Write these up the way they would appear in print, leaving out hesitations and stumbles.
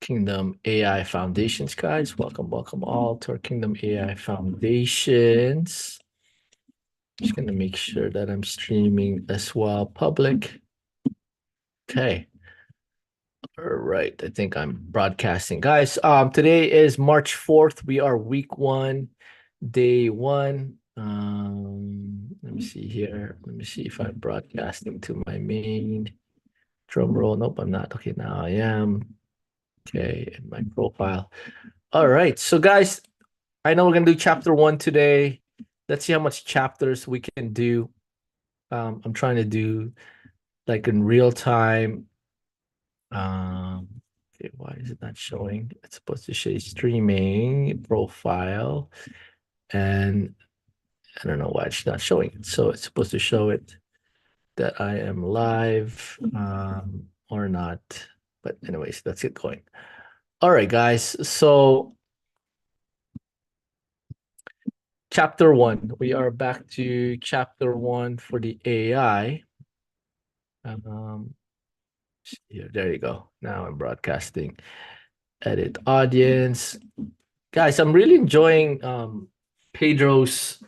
Kingdom AI Foundations, guys. Welcome all to our Kingdom AI Foundations. Just gonna make sure that I'm streaming as well, public. Okay. All right. I think I'm broadcasting. Guys, today is March 4th. We are week 1, day 1. Let me see here. Let me see if I'm broadcasting to my main drum roll. Nope, I'm not. Okay, now I am. Okay, and my profile. All right. So guys, I know we're gonna do chapter 1 today. Let's see how much chapters we can do. I'm trying to do like in real time. Okay, why is it not showing? It's supposed to show streaming profile, and I don't know why it's not showing it. So it's supposed to show it that I am live, or not. But anyways, let's get going. All right, guys. So chapter 1. We are back to chapter 1 for the AI. Here, there you go. Now I'm broadcasting. Edit audience. Guys, I'm really enjoying Pedro's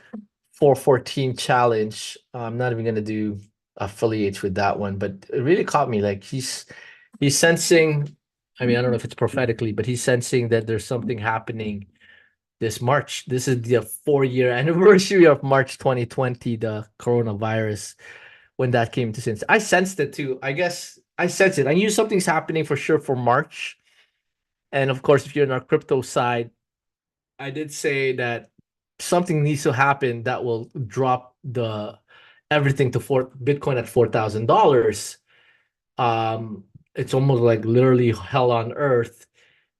414 challenge. I'm not even gonna do affiliates with that one, but it really caught me. Like he's sensing, I mean, I don't know if it's prophetically, but he's sensing that there's something happening this March. This is the 4-year anniversary of March 2020, the coronavirus, when that came to sense. I sensed it too. I guess I sensed it. I knew something's happening for sure for March. And of course, if you're in our crypto side, I did say that something needs to happen that will drop the everything to Bitcoin at $4,000. It's almost like literally hell on earth.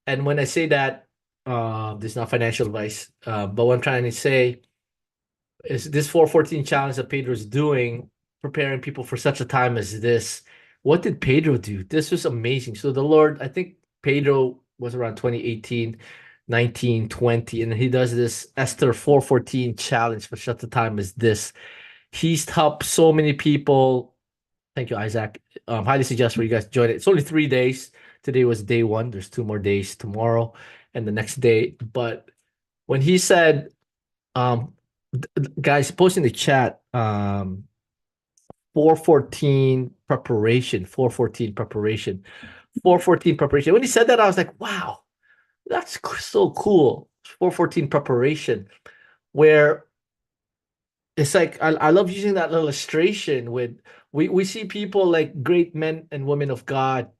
And when I say that, this is not financial advice, but what I'm trying to say is this 414 challenge that Pedro's doing, preparing people for such a time as this. What did Pedro do? This was amazing. So the Lord, I think Pedro was around 2018, 19, 20, and he does this Esther 414 challenge for such a time as this. He's helped so many people. Thank you, Isaac. Highly suggest for you guys to join it. It's only 3 days. Today was day 1. There's 2 more days tomorrow and the next day. But when he said, um, guys, post in the chat, 414 preparation, 414 preparation, 414 preparation. When he said that, I was like, wow, that's so cool. 414 preparation, where it's like I love using that illustration with we see people like great men and women of God,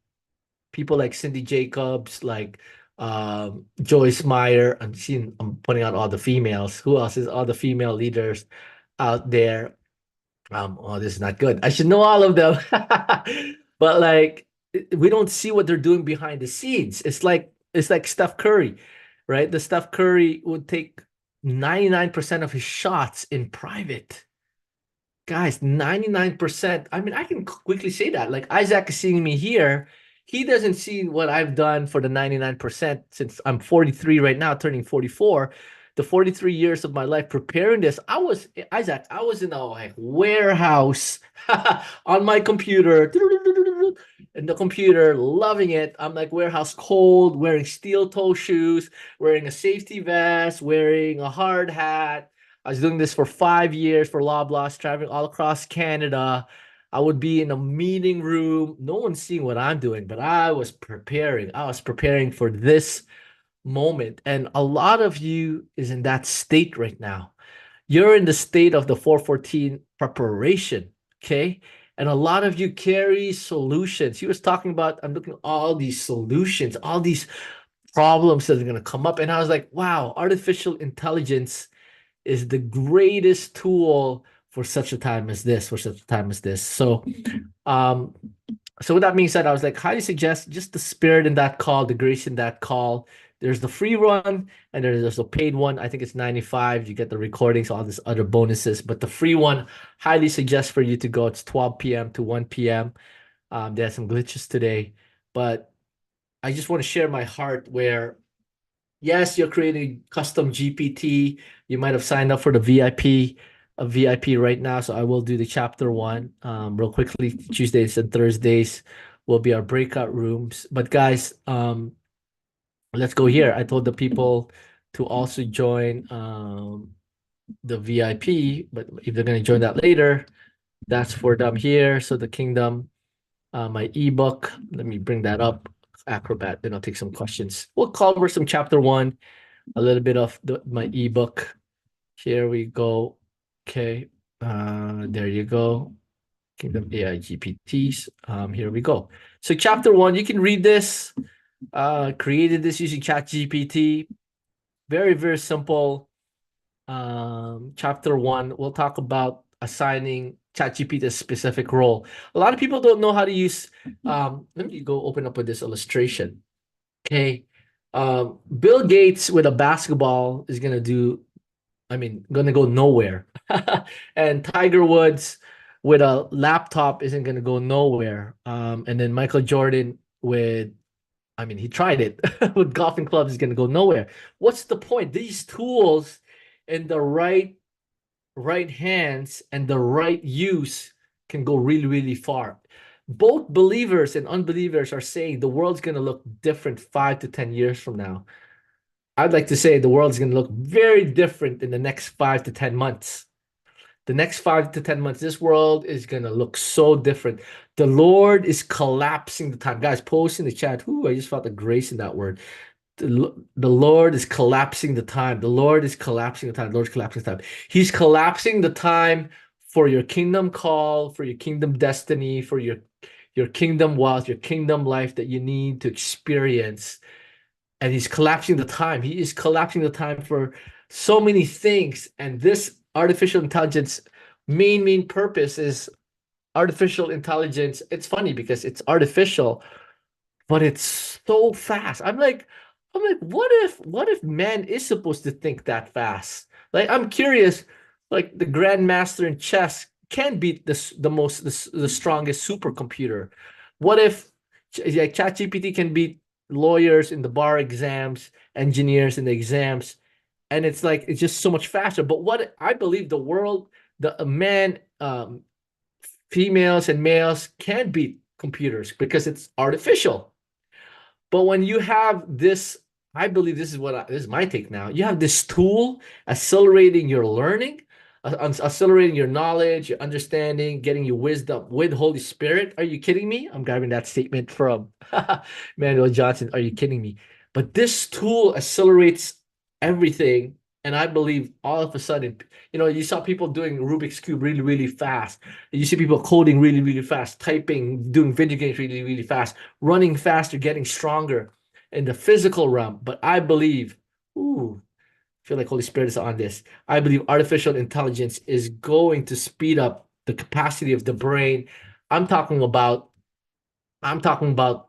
people like Cindy Jacobs, like Joyce Meyer. I'm putting out all the females. Who else is all the female leaders out there? Oh, this is not good. I should know all of them. But like we don't see what they're doing behind the scenes. It's like Steph Curry, right? The Steph Curry would take 99% of his shots in private. Guys, 99%. I mean, I can quickly say that. Like Isaac is seeing me here. He doesn't see what I've done for the 99% since I'm 43 right now, turning 44. The 43 years of my life preparing this. Isaac, I was in a like warehouse on my computer in the computer, loving it. I'm like warehouse cold, wearing steel toe shoes, wearing a safety vest, wearing a hard hat. I was doing this for 5 years for Loblaws, traveling all across Canada. I would be in a meeting room. No one's seeing what I'm doing, but I was preparing. I was preparing for this moment. And a lot of you is in that state right now. You're in the state of the 414 preparation, okay? And a lot of you carry solutions. He was talking about, I'm looking at all these solutions, all these problems that are going to come up. And I was like, wow, artificial intelligence is the greatest tool for such a time as this, for such a time as this. Um, so with that being said, I was like, highly suggest just the spirit in that call, the grace in that call. There's the free one and there's the paid one. I think it's 95. You get the recordings, all these other bonuses. But the free one, highly suggest for you to go. It's 12 p.m. to 1 p.m. There are some glitches today, but I just want to share my heart where, yes, you're creating custom GPT. You might have signed up for the VIP right now. So I will do the chapter 1 real quickly. Tuesdays and Thursdays will be our breakout rooms. But guys, Let's go here. I told the people to also join the VIP, but if they're going to join that later, that's for them here. So the kingdom, my ebook, let me bring that up. Acrobat, then I'll take some questions. We'll cover some chapter one, a little bit of my ebook. Here we go. Okay, there you go. Kingdom AI GPTs. Here we go. So chapter one, you can read this. Created this using ChatGPT. Very, very simple. Chapter one, we'll talk about assigning ChatGPT a specific role. A lot of people don't know how to use. Let me go open up with this illustration. Okay. Bill Gates with a basketball is gonna do, gonna go nowhere. And Tiger Woods with a laptop isn't gonna go nowhere. And then Michael Jordan with, he tried it with golfing clubs is gonna go nowhere. What's the point? These tools in the right hands and the right use can go really, really far. Both believers and unbelievers are saying the world's gonna look different 5 to 10 years from now. I'd like to say the world's going to look very different in the next 5 to 10 months. The next 5 to 10 months, this world is going to look so different. The Lord is collapsing the time. Guys, post in the chat. Ooh, I just felt the grace in that word. The Lord is collapsing the time. The Lord is collapsing the time. The Lord's collapsing the time. He's collapsing the time for your kingdom call, for your kingdom destiny, for your kingdom wealth, your kingdom life that you need to experience. And he's collapsing the time. He is collapsing the time for so many things. And this artificial intelligence main purpose is artificial intelligence. It's funny because it's artificial, but it's so fast. I'm like, what if man is supposed to think that fast? Like, I'm curious, like the grandmaster in chess can beat the strongest supercomputer. What if like ChatGPT can beat lawyers in the bar exams, engineers in the exams, and it's just so much faster. But what I believe the world, the man, females and males can beat computers because it's artificial. But when you have this, I believe this is my take now. You have this tool accelerating your learning, accelerating your knowledge, your understanding, getting you wisdom with Holy Spirit. Are you kidding me? I'm grabbing that statement from Manuel Johnson. Are you kidding me? But this tool accelerates everything. And I believe all of a sudden, you saw people doing Rubik's Cube really, really fast. You see people coding really, really fast, typing, doing video games really, really fast, running faster, getting stronger in the physical realm. But I believe, I feel like Holy Spirit is on this. I believe artificial intelligence is going to speed up the capacity of the brain. I'm talking about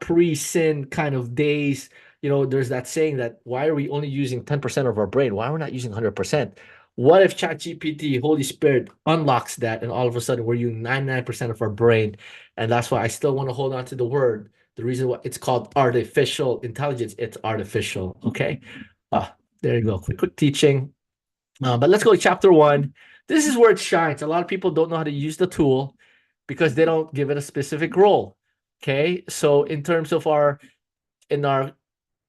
pre-sin kind of days. There's that saying that why are we only using 10% of our brain? Why are we not using 100%? What if ChatGPT, Holy Spirit unlocks that and all of a sudden we're using 99% of our brain? And that's why I still want to hold on to the word. The reason why it's called artificial intelligence, it's artificial. Okay. There you go. Quick teaching. But let's go to chapter one. This is where it shines. A lot of people don't know how to use the tool because they don't give it a specific role. Okay. So in terms of our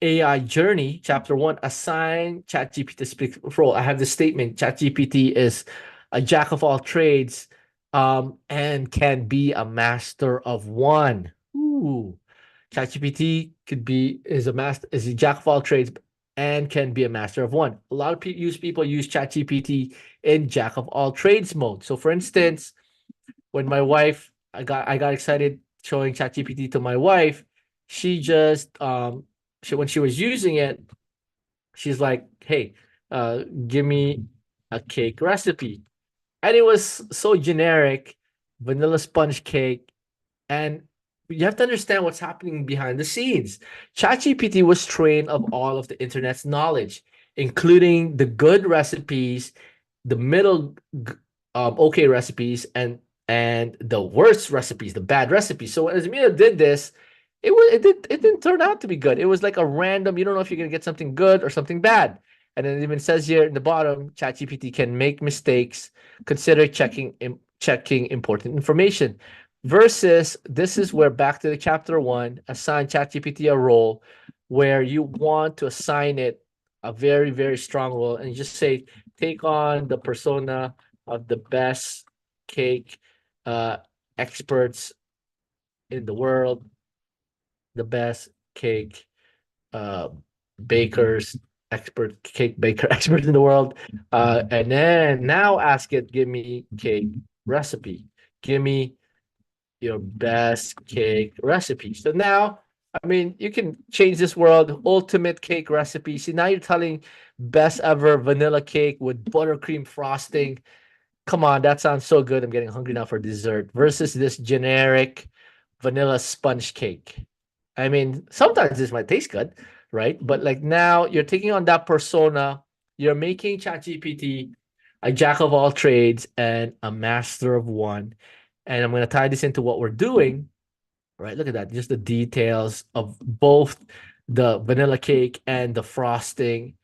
AI journey, chapter one, assign ChatGPT a specific role. I have this statement: ChatGPT is a jack of all trades, and can be a master of one. Ooh. ChatGPT is a jack of all trades and can be a master of one. A lot of people use ChatGPT in jack of all trades mode. So for instance, when my wife, I got excited showing ChatGPT to my wife, she just when she was using it, she's like, "Hey, give me a cake recipe," and it was so generic, vanilla sponge cake, and you have to understand what's happening behind the scenes. ChatGPT was trained of all of the internet's knowledge, including the good recipes, the middle okay recipes, and the worst recipes, the bad recipes. So as Mia did this, it didn't turn out to be good. It was like a random. You don't know if you're gonna get something good or something bad. And then it even says here in the bottom, ChatGPT can make mistakes. Consider checking important information. Versus, this is where back to the chapter one, assign ChatGPT a role. where you want to assign it a very, very strong role, and you just say, take on the persona of the best cake uh, experts in the world, the best cake uh, bakers, cake baker experts in the world. And then now ask it, give me cake recipe. Give me your best cake recipe. So now, I mean, you can change this world, ultimate cake recipe. See, now you're telling best ever vanilla cake with buttercream frosting. Come on, that sounds so good. I'm getting hungry now for dessert versus this generic vanilla sponge cake. I mean, sometimes this might taste good, right? But like now you're taking on that persona, you're making ChatGPT a jack of all trades and a master of one. And I'm going to tie this into what we're doing, right? Look at that. Just the details of both the vanilla cake and the frosting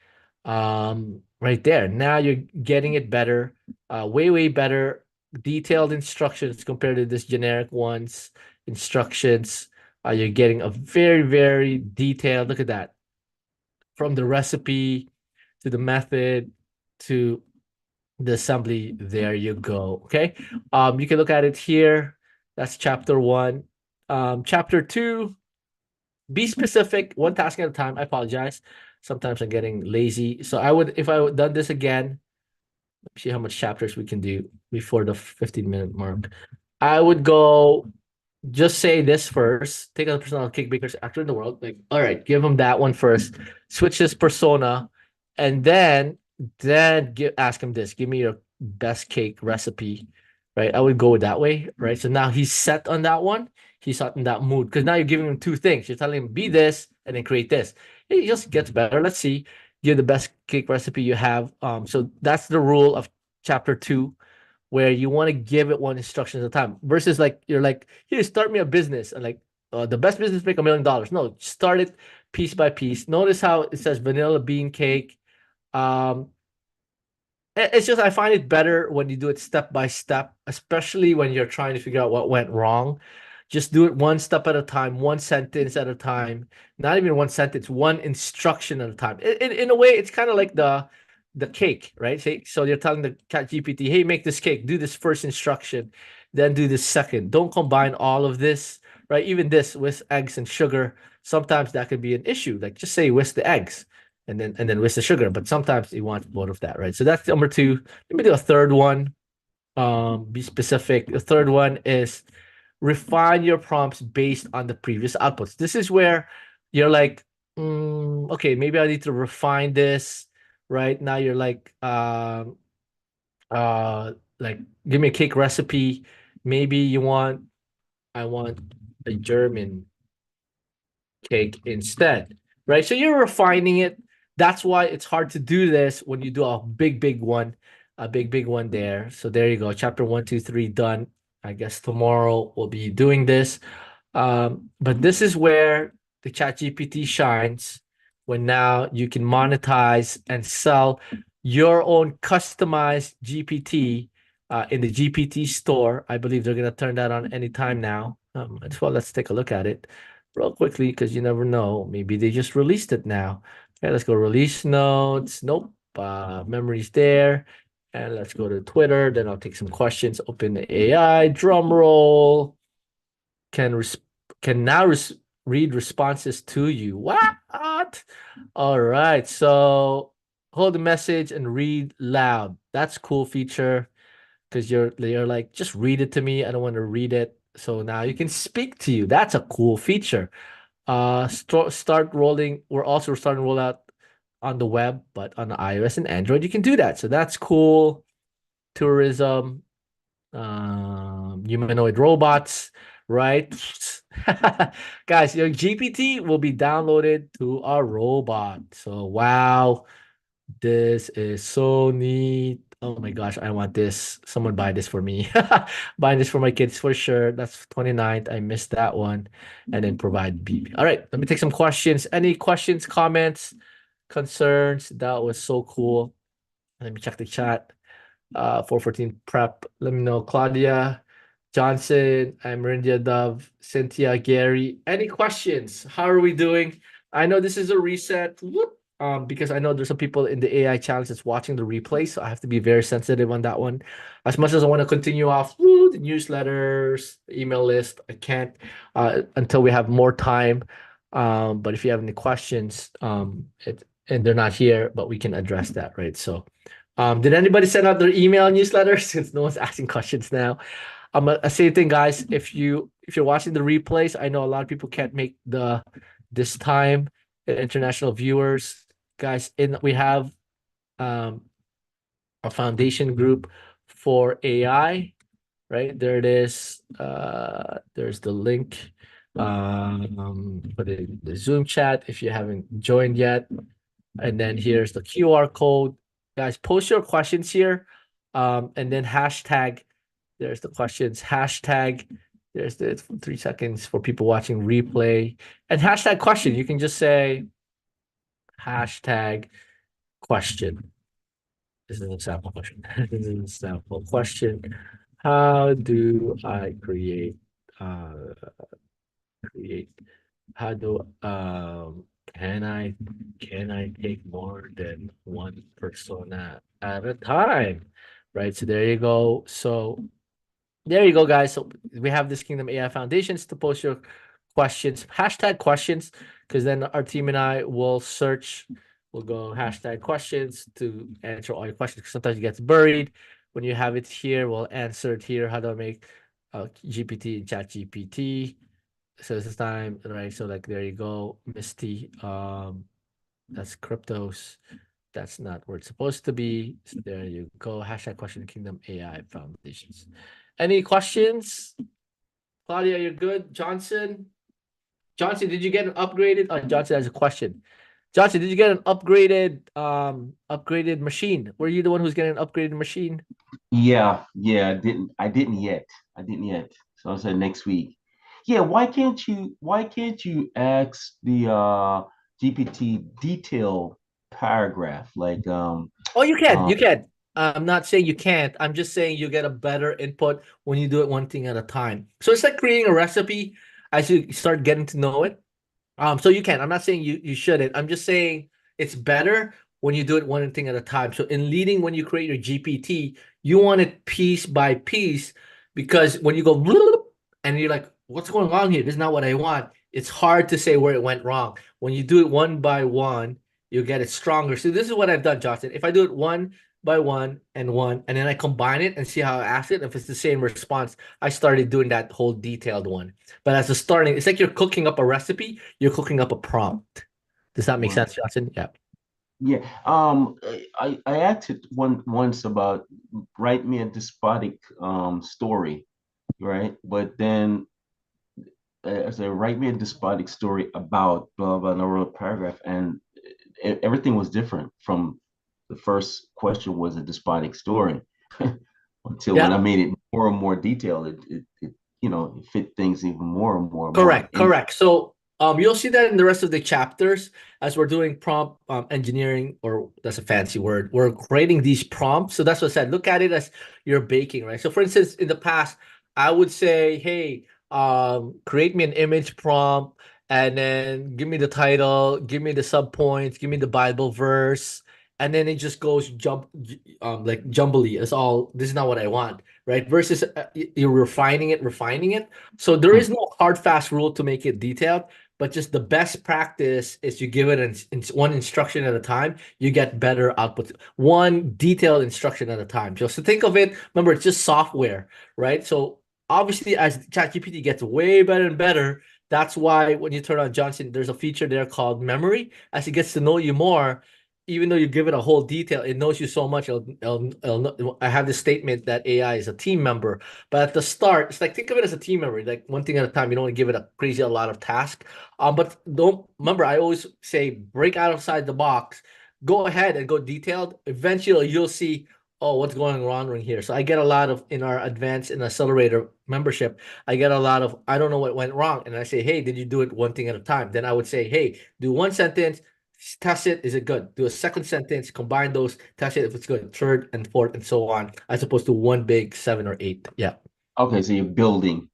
right there. Now you're getting it better, way better detailed instructions compared to this generic ones instructions. You're getting a very detailed, look at that, from the recipe to the method to the assembly. There you go. Okay. You can look at it here. That's chapter 1. Chapter 2, be specific, one task at a time. I apologize. Sometimes I'm getting lazy. So I would, if I would done this again, see how much chapters we can do before the 15-minute mark. I would go just say this first. Take a persona of cake bakers actor in the world. Like, all right, give him that one first. Switch his persona, and then ask him this. Give me your best cake recipe. Right. I would go that way. Right. So now he's set on that one. He's set in that mood. Because now you're giving him two things. You're telling him be this and then create this. It just gets better. Let's see. Give the best cake recipe you have. So that's the rule of chapter 2, where you want to give it one instruction at a time versus like you're like, here, start me a business, and like the best business make $1 million. No, start it piece by piece. Notice how it says vanilla bean cake. um it's just, I find it better when you do it step by step, especially when you're trying to figure out what went wrong. Just do it one step at a time, one sentence at a time. Not even one sentence, one instruction at a time. In a way, it's kind of like the cake, right? So you're telling the Chat GPT, hey, make this cake, do this first instruction, then do this second. Don't combine all of this, right? Even this with eggs and sugar, sometimes that could be an issue. Like just say whisk the eggs and then whisk the sugar. But sometimes you want both of that, right? So that's number 2. Let me do a third one. Be specific. The third one is refine your prompts based on the previous outputs. This is where you're like, okay, maybe I need to refine this. Right now, you're like, give me a cake recipe. Maybe I want a German cake instead, right? So you're refining it. That's why it's hard to do this when you do a big one, a big one there. So there you go. Chapter 1, 2, 3 done. I guess tomorrow we'll be doing this. But this is where the Chat GPT shines, when now you can monetize and sell your own customized GPT in the GPT store. I believe they're gonna turn that on anytime now. As well, let's take a look at it real quickly, because you never know. Maybe they just released it now. Okay, let's go release notes. Nope. Memories there. And let's go to Twitter. Then I'll take some questions. Open the AI. Drum roll. Can now read responses to you. What? All right. So hold the message and read loud. That's a cool feature, because you're like, just read it to me. I don't want to read it. So now you can speak to you. That's a cool feature. Start rolling. We're also starting to roll out on the web, but on iOS and Android, you can do that. So that's cool. Tourism, humanoid robots, right? Guys, your GPT will be downloaded to a robot. So wow, this is so neat. Oh my gosh, I want this. Someone buy this for me. Buying this for my kids for sure. That's 29th. I missed that one. And then provide BB. All right, let me take some questions. Any questions, comments, concerns? That was so cool. Let me check the chat. 414 prep. Let me know. Claudia Johnson, I'm Marindia Dove, Cynthia, Gary. Any questions? How are we doing? I know this is a reset. Whoop. Because I know there's some people in the AI challenge that's watching the replay, so I have to be very sensitive on that one. As much as I want to continue off the newsletters, email list, I can't until we have more time. But if you have any questions, and they're not here, but we can address that, right? So, did anybody send out their email newsletter? Since no one's asking questions now. Same thing, guys. If you're watching the replays, I know a lot of people can't make the this time. International viewers, guys. We have um a foundation group for AI, right? There it is. There's the link. Put it in the Zoom chat if you haven't joined yet. And then here's the QR code. Guys, post your questions here. And then hashtag, there's the questions. Hashtag, there's the 3 seconds for people watching replay. And hashtag question. You can just say hashtag question. This is an example question. This is an example question. How do I uh create how do can I take more than one persona at a time? Right. So there you go. So there you go, guys. So we have this Kingdom AI Foundations to post your questions, hashtag questions, because then our team and I will search. We'll go hashtag questions to answer all your questions. 'Cause sometimes it gets buried. When you have it here, we'll answer it here. How do I make GPT and Chat GPT? So this time, right? So like there you go, Misty. That's cryptos. That's not where it's supposed to be. So there you go. Hashtag question Kingdom AI Foundations. Any questions? Claudia, you're good. Johnson, did you get an upgraded? Johnson has a question. Johnson, did you get an upgraded machine? Were you the one who's getting an upgraded machine? Yeah. I didn't yet. I didn't yet. So I said next week. Yeah, why can't you ask the GPT detail paragraph? Like Oh, you can. uh You can. I'm not saying you can't. I'm just saying you get a better input when you do it one thing at a time. So it's like creating a recipe as you start getting to know it. So you can. I'm not saying you shouldn't. I'm just saying it's better when you do it one thing at a time. So in leading, when you create your GPT, you want it piece by piece because when you go and you're like, what's going on here? This is not what I want. It's hard to say where it went wrong. When you do it one by one, you get it stronger. So this is what I've done, Johnson. If I do it one by one, and then I combine it and see how I ask it, if it's the same response, I started doing that whole detailed one. But as a starting, it's like you're cooking up a recipe, you're cooking up a prompt. Does that make right. sense, Johnson? Yeah. Yeah. I asked it once about write me a despotic story, right? But then I said write me a despotic story about blah blah, and I wrote a paragraph, and everything was different from the first question was a despotic story until when Yeah. I made it more and more detailed, it fit things even more and more and more. Correct, correct. So you'll see that in the rest of the chapters as we're doing prompt engineering, or that's a fancy word. We're creating these prompts. So that's what I said. Look at it as you're baking, right? So for instance, in the past, I would say, hey, create me an image prompt and then give me the title, give me the subpoints, give me the Bible verse, and then it just goes like jumbly. It's all this is not what I want, right? Versus you're refining it. So there is no hard fast rule to make it detailed, but just the best practice is you give it one instruction at a time, you get better output. One detailed instruction at a time. Just to think of it, remember it's just software, right? So obviously as ChatGPT gets way better and better, that's why when you turn on Johnson, there's a feature there called memory. As it gets to know you more, even though you give it a whole detail, it knows you so much. I have this statement that AI is a team member, but at the start, it's like think of it as a team member, like one thing at a time. You don't want to give it a crazy a lot of tasks. But don't remember, I always say break outside the box, go ahead and go detailed. Eventually, you'll see, oh, what's going on right here. So I get a lot of in our advanced and accelerator membership. I get a lot of I don't know what went wrong, and I say, hey, did you do it one thing at a time? Then I would say, hey, do one sentence. Test it. Is it good? Do a second sentence. Combine those. Test it if it's good. Third and fourth and so on, as opposed to one big 7 or 8. Yeah. Okay, so you're building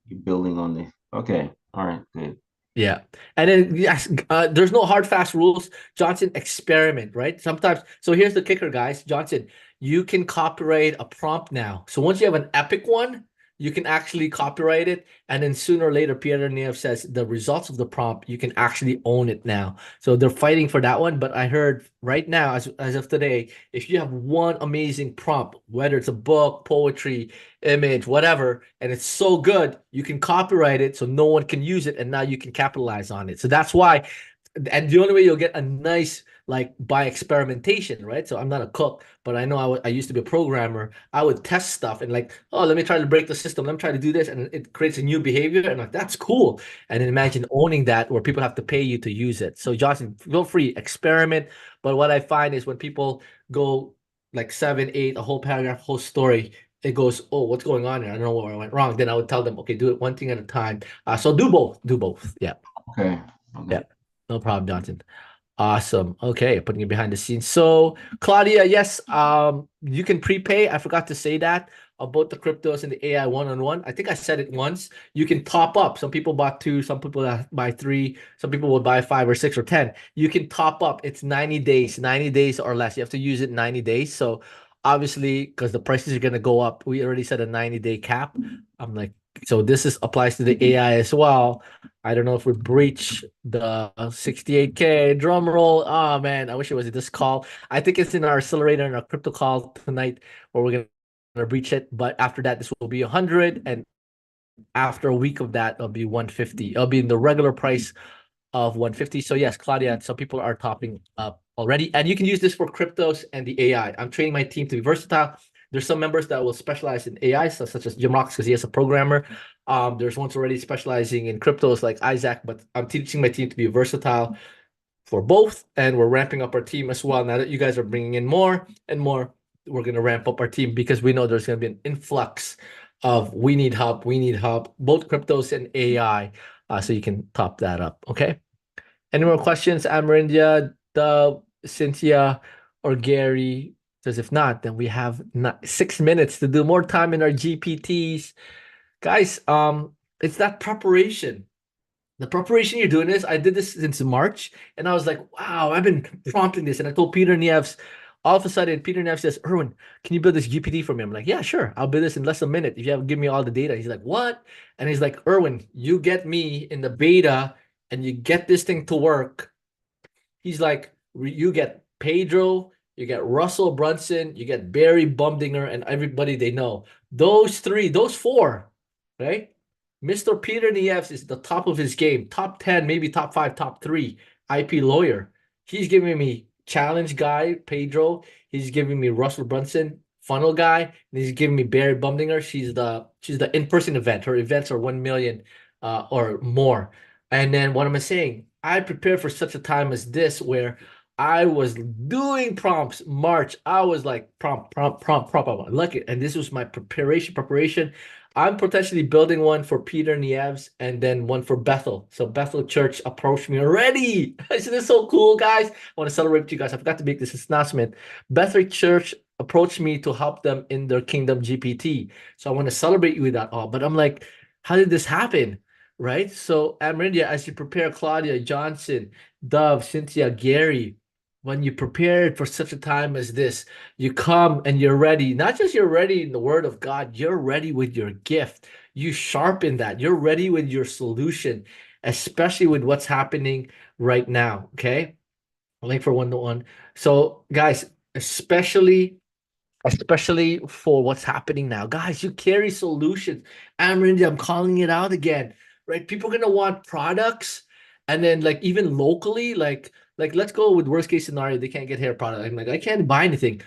on the. Okay, all right, good. Yeah. And then yes, there's no hard fast rules. Johnson, experiment, right? Sometimes. So here's the kicker, guys. Johnson, you can copyright a prompt now. So once you have an epic one, you can actually copyright it. And then sooner or later, Pierre Niev says the results of the prompt, you can actually own it now. So they're fighting for that one. But I heard right now, as of today, if you have one amazing prompt, whether it's a book, poetry, image, whatever, and it's so good, you can copyright it so no one can use it, and now you can capitalize on it. So that's why, and the only way you'll get a nice like by experimentation, right? So I'm not a cook, but I know I used to be a programmer. I would test stuff and like, oh, let me try to break the system. Let me try to do this, and it creates a new behavior, and like that's cool. And then imagine owning that where people have to pay you to use it. So Johnson, feel free, experiment. But what I find is when people go like seven, eight, a whole paragraph, whole story, it goes, oh, what's going on here? I don't know where I went wrong. Then I would tell them, okay, do it one thing at a time. So do both. Do both. Yeah. Okay. Yeah. Okay. No problem, Johnson. Awesome. Okay, putting it behind the scenes. So, Claudia, yes, you can prepay. I forgot to say that about the cryptos and the AI one-on-one. I think I said it once. You can top up. Some people bought two, some people buy three, some people will buy five or six or 10. You can top up. It's 90 days or less. You have to use it 90 days. So obviously, because the prices are gonna go up, we already set a 90-day cap. I'm like, so this is applies to the AI as well. I don't know if we breach the 68K drum roll. Oh man, I wish it was this call. I think it's in our accelerator and our crypto call tonight where we're gonna breach it. But after that, this will be 100, and after a week of that, it'll be 150. It'll be in the regular price of 150. So yes, Claudia, some people are topping up already, and you can use this for cryptos and the AI. I'm training my team to be versatile. There's some members that will specialize in AI, such as Jim Rocks, because he is a programmer. There's ones already specializing in cryptos like Isaac, but I'm teaching my team to be versatile for both, and we're ramping up our team as well. Now that you guys are bringing in more and more, we're going to ramp up our team because we know there's going to be an influx of we need help, both cryptos and AI. So you can top that up. Okay. Any more questions, Amarindia, Dub, Cynthia, or Gary? Because if not, then we have 6 minutes to do more time in our GPTs. Guys, it's that preparation. The preparation you're doing is I did this since March, and I was like, wow, I've been prompting this. And I told Peter Nieves, all of a sudden, Peter Nieves says, Erwin, can you build this GPT for me? I'm like, yeah, sure. I'll build this in less than a minute if you have give me all the data. He's like, what? And he's like, Erwin, you get me in the beta and you get this thing to work. He's like, you get Pedro, you get Russell Brunson, you get Barry Bumdinger, and everybody they know. Those three, those four, right? Mr. Peter Nieves is the top of his game, top 10, maybe top five, top three IP lawyer. He's giving me challenge guy, Pedro. He's giving me Russell Brunson, funnel guy, and he's giving me Barry Bumdinger. She's the in-person event. Her events are 1 million or more. And then what am I saying? I prepared for such a time as this where I was doing prompts March. I was like prompt. I like it. And this was my preparation. I'm potentially building one for Peter Nieves and then one for Bethel. So Bethel Church approached me already. Isn't this so cool, guys? I want to celebrate with you guys. I forgot to make this announcement. Bethel Church approached me to help them in their Kingdom GPT. So I want to celebrate you with that all. But I'm like, how did this happen? Right? So Amrindia, as you prepare Claudia, Johnson, Dove, Cynthia, Gary, when you prepared for such a time as this, you come and you're ready. Not just you're ready in the word of God, you're ready with your gift. You sharpen that. You're ready with your solution, especially with what's happening right now. Okay. Link for one-to-one. So, guys, especially for what's happening now. Guys, you carry solutions. Amrindy, I'm calling it out again, right? People are gonna want products, and then like even locally, like let's go with worst case scenario, they can't get hair product. I'm like, I can't buy anything.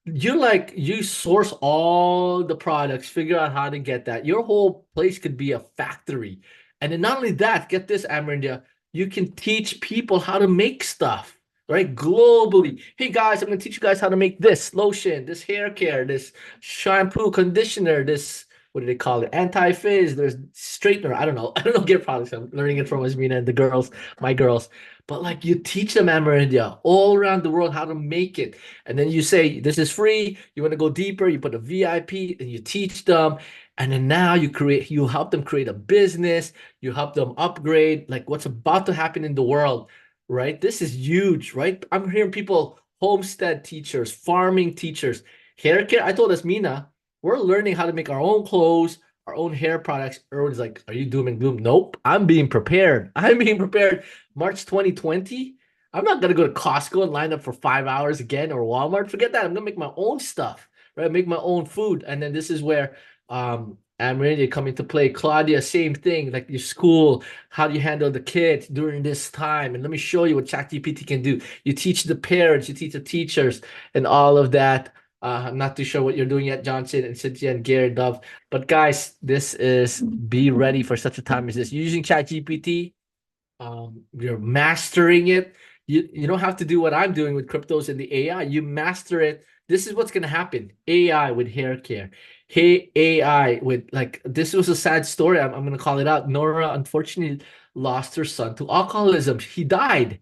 You source all the products, figure out how to get that. Your whole place could be a factory. And then not only that, get this, Amrindia, you can teach people how to make stuff, right? Globally. Hey guys, I'm gonna teach you guys how to make this lotion, this hair care, this shampoo, conditioner, this what do they call it? Anti-fizz, there's straightener. I don't know. I don't know gear products. I'm learning it from Asmina and the girls, my girls. But like you teach them, Amerindia, all around the world how to make it. And then you say, this is free. You want to go deeper, you put a VIP and you teach them. And then now you help them create a business, you help them upgrade, like what's about to happen in the world, right? This is huge, right? I'm hearing people, homestead teachers, farming teachers, hair care. I told Asmina, we're learning how to make our own clothes, our own hair products. Erwin's like, are you doom and gloom? Nope, I'm being prepared. I'm being prepared. March 2020, I'm not gonna go to Costco and line up for 5 hours again or Walmart. Forget that. I'm gonna make my own stuff, right? Make my own food. And then this is where I'm ready to come into play. Claudia, same thing, like your school, how do you handle the kids during this time? And let me show you what ChatGPT can do. You teach the parents, you teach the teachers, and all of that. I'm not too sure what you're doing yet, Johnson and Cynthia and Gary Dove. But guys, this is be ready for such a time as this. Using ChatGPT, you're mastering it. You don't have to do what I'm doing with cryptos and the AI. You master it. This is what's gonna happen. AI with hair care. Hey, AI with like this was a sad story. I'm gonna call it out. Nora unfortunately lost her son to alcoholism. He died,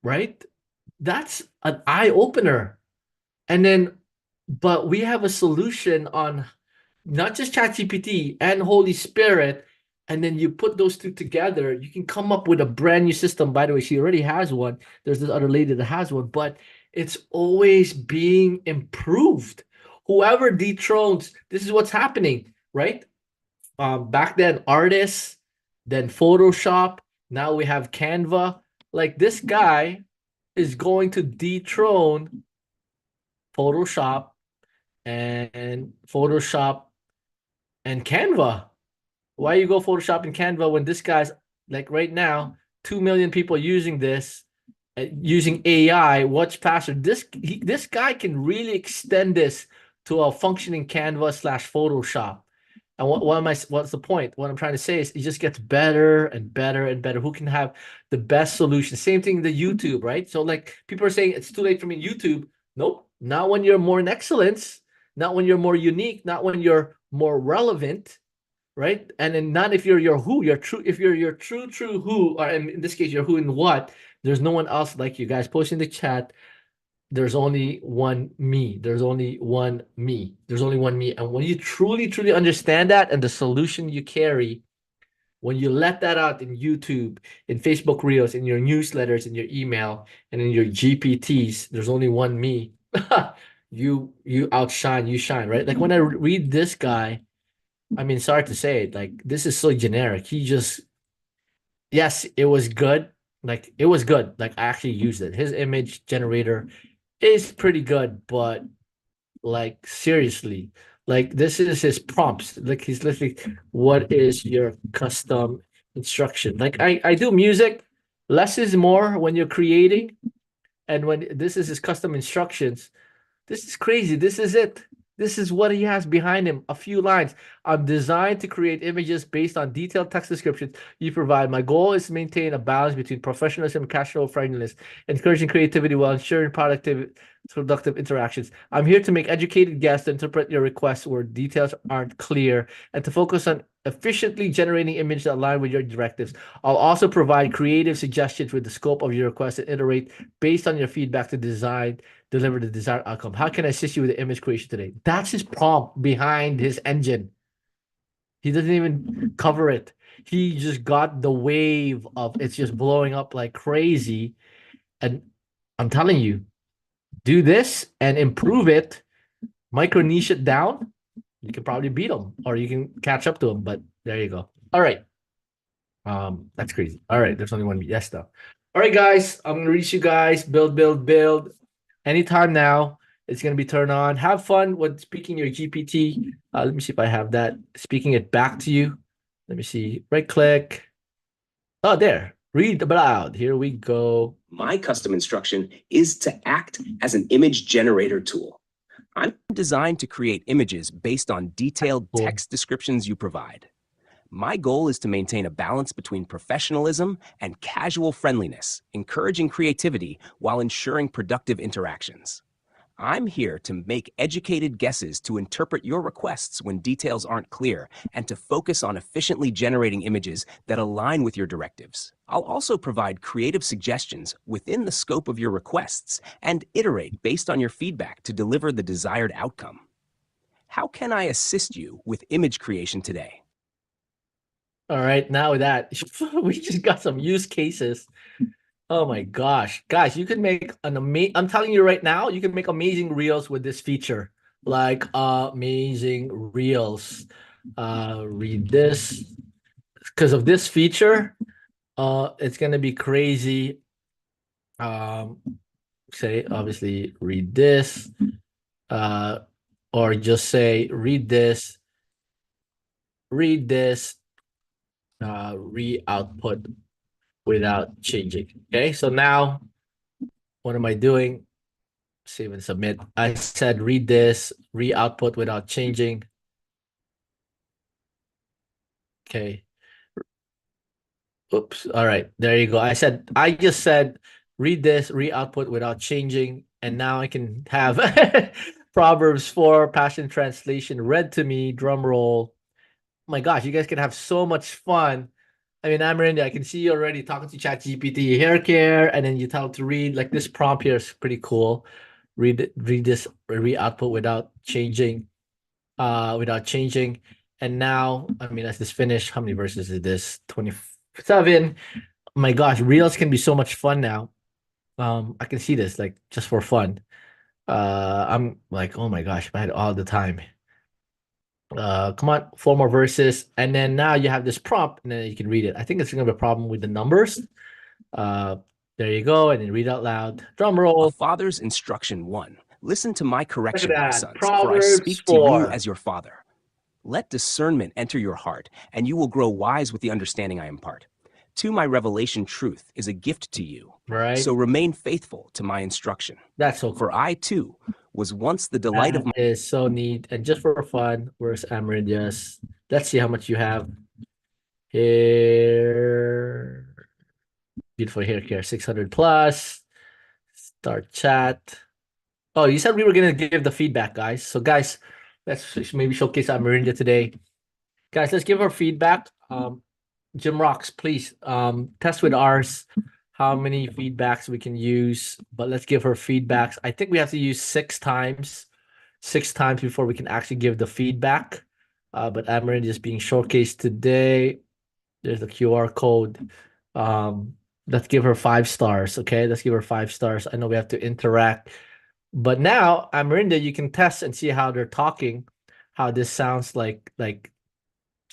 right? That's an eye opener. And then, but we have a solution on not just ChatGPT and Holy Spirit, and then you put those two together, you can come up with a brand new system. By the way, she already has one. There's this other lady that has one, but it's always being improved. Whoever dethrones, this is what's happening, right? Back then, artists, then Photoshop. Now we have Canva. Like this guy is going to dethrone Photoshop and Photoshop and Canva. Why you go Photoshop and Canva when this guy's like right now, 2 million people using this, using AI, what's faster? This guy can really extend this to a functioning Canva slash Photoshop. And what's the point? What I'm trying to say is it just gets better and better and better. Who can have the best solution? Same thing the YouTube, right? So like people are saying it's too late for me YouTube. Nope. Not when you're more in excellence, not when you're more unique, not when you're more relevant, right? And then not if you're your who, your true, if you're your true who, or in this case, your who and what, there's no one else like you guys. Post in the chat. There's only one me. There's only one me. There's only one me. And when you truly understand that and the solution you carry, when you let that out in YouTube, in Facebook Reels, in your newsletters, in your email, and in your GPTs, there's only one me. You outshine, you shine, right? Like when I read this guy, I mean, sorry to say it, like this is so generic. He just, yes, it was good. Like it was good. Like I actually used it. His image generator is pretty good, but like seriously, like this is his prompts. Like he's literally, what is your custom instruction? Like I do music, less is more when you're creating, and when this is his custom instructions. This is crazy. This is it. This is what he has behind him. A few lines. I'm designed to create images based on detailed text descriptions you provide. My goal is to maintain a balance between professionalism and casual friendliness, encouraging creativity while ensuring productive interactions. I'm here to make educated guests to interpret your requests where details aren't clear and to focus on efficiently generating images that align with your directives. I'll also provide creative suggestions with the scope of your request and iterate based on your feedback to deliver the desired outcome. How can I assist you with the image creation today? That's his prompt behind his engine. He doesn't even cover it. He just got the wave of it's just blowing up like crazy. And I'm telling you, do this and improve it, micro niche it down. You can probably beat him or you can catch up to him. But there you go. All right. That's crazy. All right, there's only one yes though. All right, guys, I'm gonna reach you guys. Build. Anytime now, it's gonna be turned on. Have fun with speaking your GPT. Let me see if I have that. Speaking it back to you. Let me see. Right click. Oh, there. Read aloud. Here we go. My custom instruction is to act as an image generator tool. I'm designed to create images based on detailed Cool. text descriptions you provide. My goal is to maintain a balance between professionalism and casual friendliness, encouraging creativity while ensuring productive interactions. I'm here to make educated guesses to interpret your requests when details aren't clear and to focus on efficiently generating images that align with your directives. I'll also provide creative suggestions within the scope of your requests and iterate based on your feedback to deliver the desired outcome. How can I assist you with image creation today? All right, now with that, we just got some use cases. Oh my gosh, guys, you can make an amazing. I'm telling you right now, you can make amazing reels with this feature, like amazing reels. Read this because of this feature. It's gonna be crazy. Um, say obviously read this, or just say read this, re-output without changing. Okay, so now what am I doing? Save and submit. I said read this, re-output without changing. Okay. Oops. All right. There you go. I just said read this, re-output without changing. And now I can have Proverbs 4 Passion Translation read to me, drum roll. Oh my gosh, you guys can have so much fun. I mean, Amerinda, I can see you already talking to ChatGPT, hair care, and then you tell it to read. Like this prompt here is pretty cool. Read this, re-output without changing. And now, I mean, as this finish, how many verses is this? 27. Oh my gosh, reels can be so much fun now. I can see this like just for fun. I'm like, oh my gosh, I had all the time. Come on, 4 more verses, and then now you have this prompt, and then you can read it. I think it's gonna be a problem with the numbers. Uh, there you go, and then read out loud. Drum A roll. father's instruction 1. Listen to my Look at correction, my that. sons, for I Proverbs speak to you 4. as your father. Let discernment enter your heart, and you will grow wise with the understanding I impart. To my revelation truth is a gift to you. Right. So remain faithful to my instruction. That's so cool. For I, too, was once the delight of my... That is so neat. And just for fun, where's Amarindias? Let's see how much you have. Here. Beautiful hair care, 600 plus. Start chat. Oh, you said we were gonna give the feedback, guys. So guys, let's maybe showcase Amarindia today. Guys, let's give her feedback. Jim Rocks, please test with ours how many feedbacks we can use, but let's give her feedbacks. I think we have to use 6 times before we can actually give the feedback. But Amarindia is being showcased today. There's the QR code. Let's give her 5 stars. Okay, let's give her 5 stars. I know we have to interact, but now Amarinda, you can test and see how they're talking, how this sounds like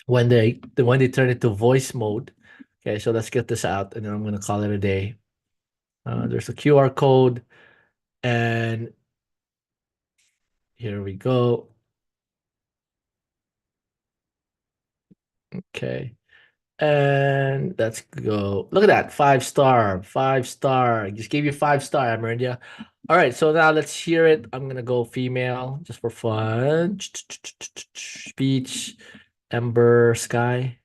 when they turn it to voice mode. Okay, so let's get this out, and then I'm gonna call it a day. There's a QR code, and here we go. Okay. And let's go. Look at that. 5 star. 5 star. I just gave you 5 star, Amarindia. All right, so now let's hear it. I'm gonna go female just for fun. Speech, Ember, Sky,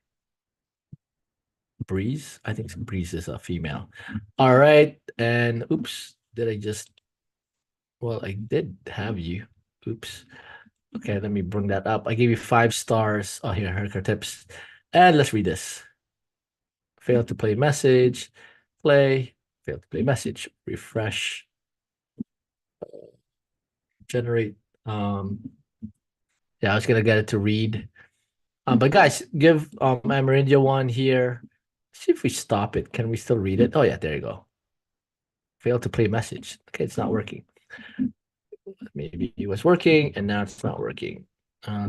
Breeze. I think Breeze is a female. All right, and oops, did I just? Well, I did have you. Oops. Okay, let me bring that up. I gave you 5 stars. Oh, here, her tips. And let's read this. Failed to play message. Play. Failed to play message. Refresh. Generate. Yeah, I was gonna get it to read. But guys, give Amerindia one here. See if we stop it. Can we still read it? Oh yeah, there you go. Failed to play message. Okay, it's not working. Maybe it was working and now it's not working.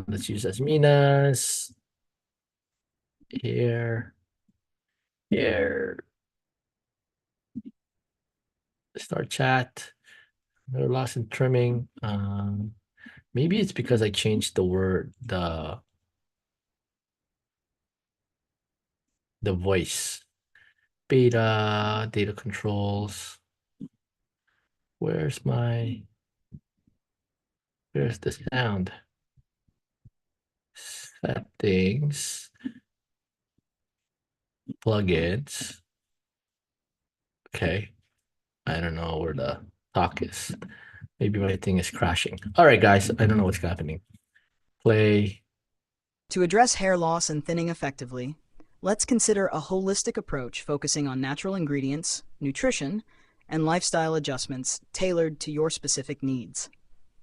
Let's use Asmina's. Here. Start chat. No loss in trimming. Maybe it's because I changed the word, the voice. Beta, data controls. Where's the sound? Settings. Plugins. Okay. I don't know where the talk is. Maybe my thing is crashing. All right, guys. I don't know what's happening. Play. To address hair loss and thinning effectively, let's consider a holistic approach focusing on natural ingredients, nutrition, and lifestyle adjustments tailored to your specific needs.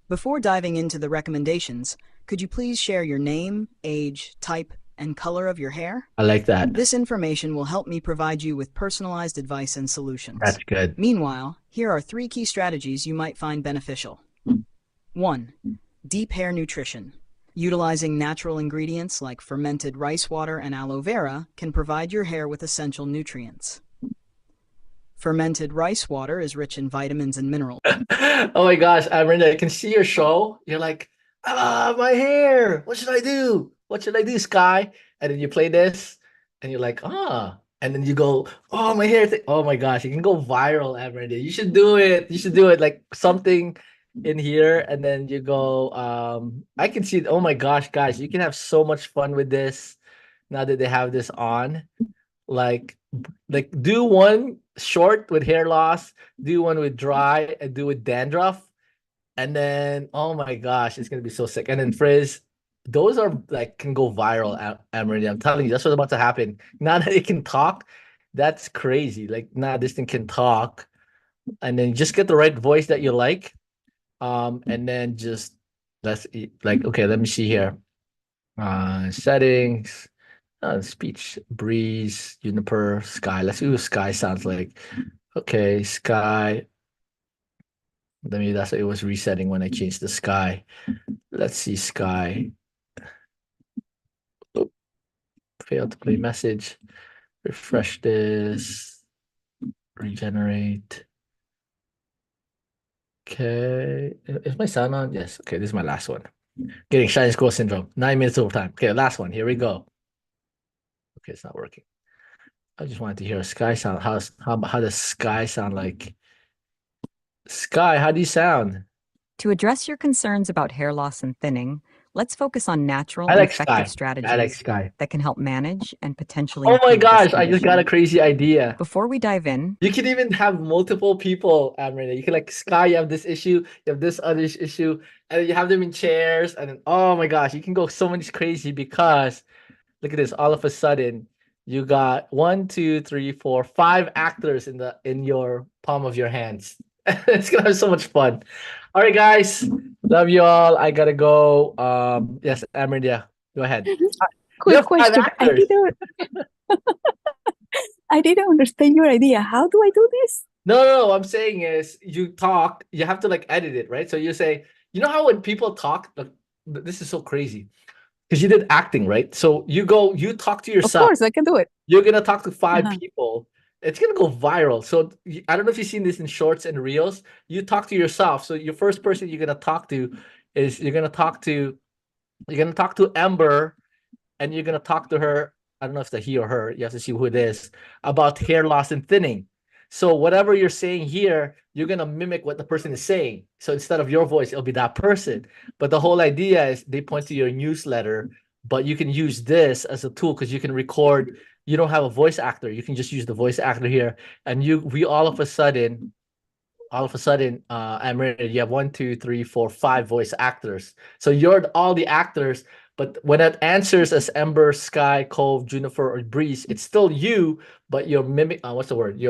Before diving into the recommendations, Could you please share your name, age, type, and color of your hair? I like that. This information will help me provide you with personalized advice and solutions. That's good. Meanwhile, here are 3 key strategies you might find beneficial. 1. Deep hair nutrition. Utilizing natural ingredients like fermented rice water and aloe vera can provide your hair with essential nutrients. Fermented rice water is rich in vitamins and minerals. Oh my gosh, Amanda, I can see your show. You're like, my hair. What should I do? What should I do, Sky? And then you play this, and you're like, and then you go, oh, my hair. Oh my gosh, you can go viral, Amanda. You should do it. You should do it like something in here, and then you go. I can see it. Oh my gosh, guys, you can have so much fun with this now that they have this on. Like do one short with hair loss, do one with dry, and do with dandruff. And then, oh my gosh, it's gonna be so sick. And then frizz, those are like can go viral, Amarie. I'm telling you, that's what's about to happen. Now that it can talk, that's crazy. Like now this thing can talk, and then just get the right voice that you like. And then just like okay, let me see here. Settings, speech, breeze, juniper, sky. Let's see what sky sounds like. Okay, sky. That's what it was resetting when I changed the sky. Let's see sky. Oh, failed to play message. Refresh this. Regenerate. Okay. Is my sound on? Yes. Okay, this is my last one. Getting shiny squirrel syndrome. 9 minutes over time. Okay, last one. Here we go. Okay, it's not working. I just wanted to hear a sky sound. How does sky sound like? Sky, how do you sound? To address your concerns about hair loss and thinning, let's focus on natural I and like effective sky. strategies I like sky. that can help manage and potentially Oh my improve this gosh, I just got a condition. crazy idea. Before we dive in, You can even have multiple people, Amrina. You can like Sky, you have this issue, you have this other issue, and then you have them in chairs, and then oh my gosh, you can go so much crazy because look at this. All of a sudden, you got 1, 2, 3, 4, 5 actors in your palm of your hands. It's gonna have so much fun. All right, guys. Love you all. I gotta go. Yes, Amrina, go ahead. You Quick have 5 question. actors. I didn't understand your idea. How do I do this? No. What I'm saying is you talk, you have to like edit it, right? So you say, you know how when people talk, like, this is so crazy because you did acting, right? So you talk to Of yourself. course, I can do it. You're gonna talk to 5 Uh-huh. people. It's gonna go viral. So I don't know if you've seen this in shorts and reels. You talk to yourself. So your first person you're gonna talk to is you're gonna talk to Ember, and you're gonna talk to her. I don't know if it's a he or her. You have to see who it is about hair loss and thinning. So whatever you're saying here, you're gonna mimic what the person is saying. So instead of your voice, it'll be that person. But the whole idea is they point to your newsletter, but you can use this as a tool because you can record. You don't have a voice actor. You can just use the voice actor here, and we all of a sudden, Amrita, you have 1, 2, 3, 4, 5 voice actors. So you're all the actors. But when it answers as Ember, Sky, Cove, Juniper, or Breeze, it's still you, but you're mimic. What's the word?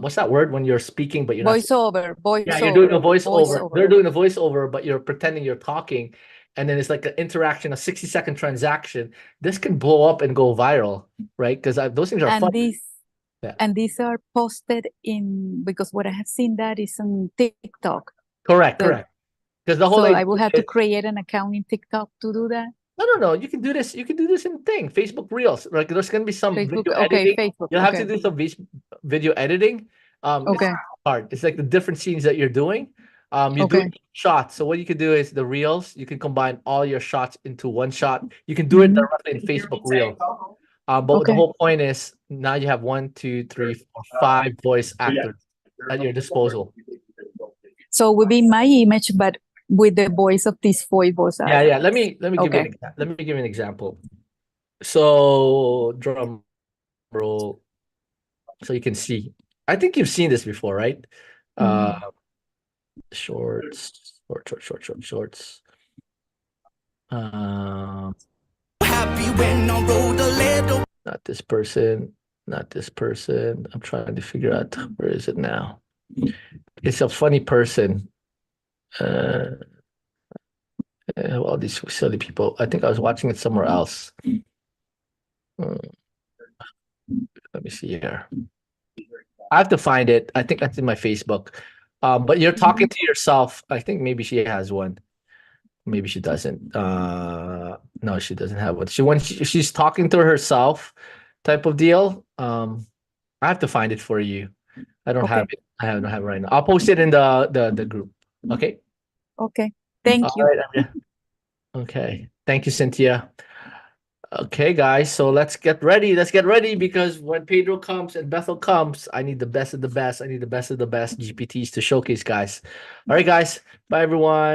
What's that word when you're speaking, but you're not? Voiceover. Yeah, you're doing a Voiceover. voiceover. They're doing a voiceover, but you're pretending you're talking, and then it's like an interaction, a 60-second transaction. This can blow up and go viral, right? Because those things are And fun. Yeah. these are posted because what I have seen that is on TikTok. Correct. So- Because the whole So idea I will have to is- create an account in TikTok to do that. No. You can do this. You can do this in thing. Facebook Reels. Like there's gonna be some Facebook. video Okay, editing. Facebook. You'll have okay. to do some video editing. It's Okay. hard. It's like the different scenes that you're doing. You do Okay. shots. So what you can do is the reels. You can combine all your shots into one shot. You can do it Mhm. directly in Facebook Reels. But the Okay. whole point is now you have 1, 2, 3, 4, 5 voice actors at your disposal. So it will be my image, but with the voice of these 4 voice actors. Yeah. Let me give Okay. you an example. So drum roll, so you can see. I think you've seen this before, right? Shorts. Not this person. I'm trying to figure out where is it now. It's a funny person. All these silly people. I think I was watching it somewhere else. Let me see here. I have to find it. I think that's in my Facebook. But you're talking to yourself. I think maybe she has one. Maybe she doesn't. No, she doesn't have one. She's talking to herself, type of deal. I have to find it for you. I don't have it. I don't have it right now. I'll post it in the group. Okay. Okay. Thank All you. right, Amir. Okay. Thank you, Cynthia. Okay, guys. So let's get ready. Let's get ready because when Pedro comes and Bethel comes, I need the best of the best. I need the best of the best GPTs to showcase, guys. All right, guys. Bye, everyone.